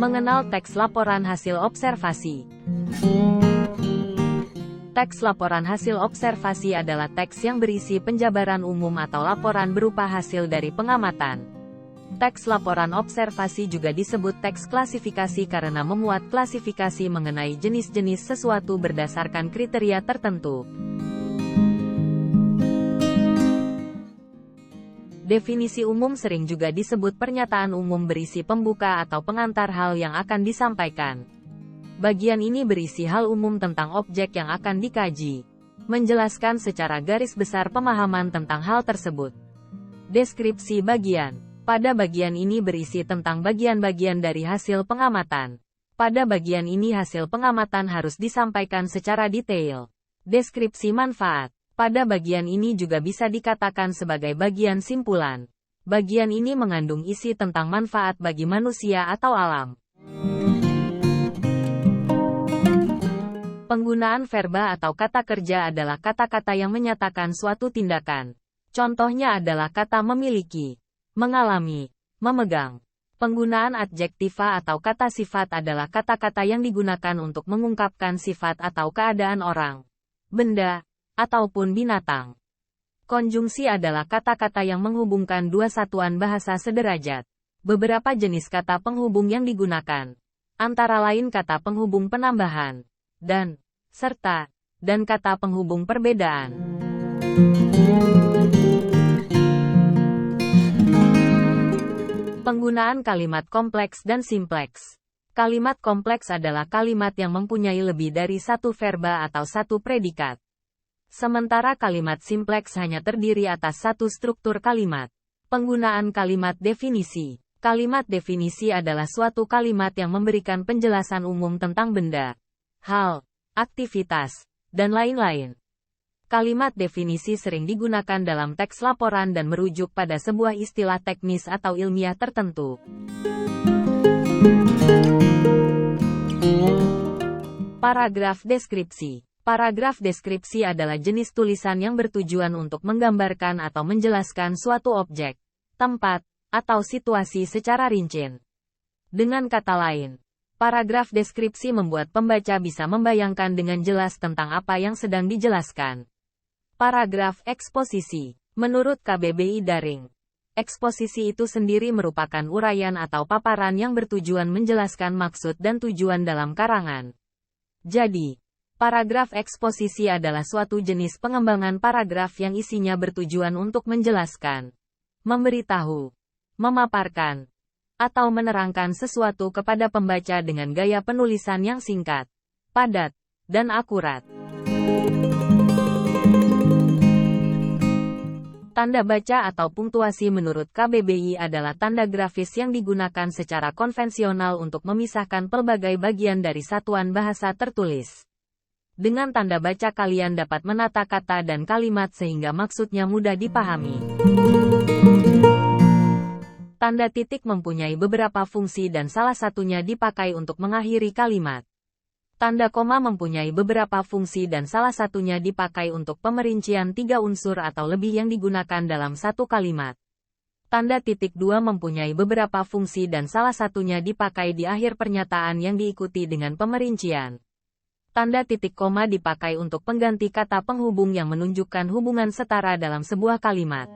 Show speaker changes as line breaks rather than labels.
Mengenal teks laporan hasil observasi. Teks laporan hasil observasi adalah teks yang berisi penjabaran umum atau laporan berupa hasil dari pengamatan. Teks laporan observasi juga disebut teks klasifikasi karena memuat klasifikasi mengenai jenis-jenis sesuatu berdasarkan kriteria tertentu. Definisi umum sering juga disebut pernyataan umum berisi pembuka atau pengantar hal yang akan disampaikan. Bagian ini berisi hal umum tentang objek yang akan dikaji, menjelaskan secara garis besar pemahaman tentang hal tersebut. Deskripsi bagian. Pada bagian ini berisi tentang bagian-bagian dari hasil pengamatan. Pada bagian ini hasil pengamatan harus disampaikan secara detail. Deskripsi manfaat. Pada bagian ini juga bisa dikatakan sebagai bagian simpulan. Bagian ini mengandung isi tentang manfaat bagi manusia atau alam. Penggunaan verba atau kata kerja adalah kata-kata yang menyatakan suatu tindakan. Contohnya adalah kata memiliki, mengalami, memegang. Penggunaan adjektiva atau kata sifat adalah kata-kata yang digunakan untuk mengungkapkan sifat atau keadaan orang, benda, ataupun binatang. Konjungsi adalah kata-kata yang menghubungkan dua satuan bahasa sederajat. Beberapa jenis kata penghubung yang digunakan, antara lain kata penghubung penambahan, dan, serta, dan kata penghubung perbedaan. Penggunaan kalimat kompleks dan simpleks. Kalimat kompleks adalah kalimat yang mempunyai lebih dari satu verba atau satu predikat. Sementara kalimat simpleks hanya terdiri atas satu struktur kalimat. Penggunaan kalimat definisi. Kalimat definisi adalah suatu kalimat yang memberikan penjelasan umum tentang benda, hal, aktivitas, dan lain-lain. Kalimat definisi sering digunakan dalam teks laporan dan merujuk pada sebuah istilah teknis atau ilmiah tertentu. Paragraf deskripsi. Paragraf deskripsi adalah jenis tulisan yang bertujuan untuk menggambarkan atau menjelaskan suatu objek, tempat, atau situasi secara rinci. Dengan kata lain, paragraf deskripsi membuat pembaca bisa membayangkan dengan jelas tentang apa yang sedang dijelaskan. Paragraf eksposisi. Menurut KBBI Daring, eksposisi itu sendiri merupakan uraian atau paparan yang bertujuan menjelaskan maksud dan tujuan dalam karangan. Jadi, paragraf eksposisi adalah suatu jenis pengembangan paragraf yang isinya bertujuan untuk menjelaskan, memberitahu, memaparkan, atau menerangkan sesuatu kepada pembaca dengan gaya penulisan yang singkat, padat, dan akurat. Tanda baca atau punktuasi menurut KBBI adalah tanda grafis yang digunakan secara konvensional untuk memisahkan pelbagai bagian dari satuan bahasa tertulis. Dengan tanda baca kalian dapat menata kata dan kalimat sehingga maksudnya mudah dipahami. Tanda titik mempunyai beberapa fungsi dan salah satunya dipakai untuk mengakhiri kalimat. Tanda koma mempunyai beberapa fungsi dan salah satunya dipakai untuk pemerincian tiga unsur atau lebih yang digunakan dalam satu kalimat. Tanda titik dua mempunyai beberapa fungsi dan salah satunya dipakai di akhir pernyataan yang diikuti dengan pemerincian. Tanda titik koma dipakai untuk pengganti kata penghubung yang menunjukkan hubungan setara dalam sebuah kalimat.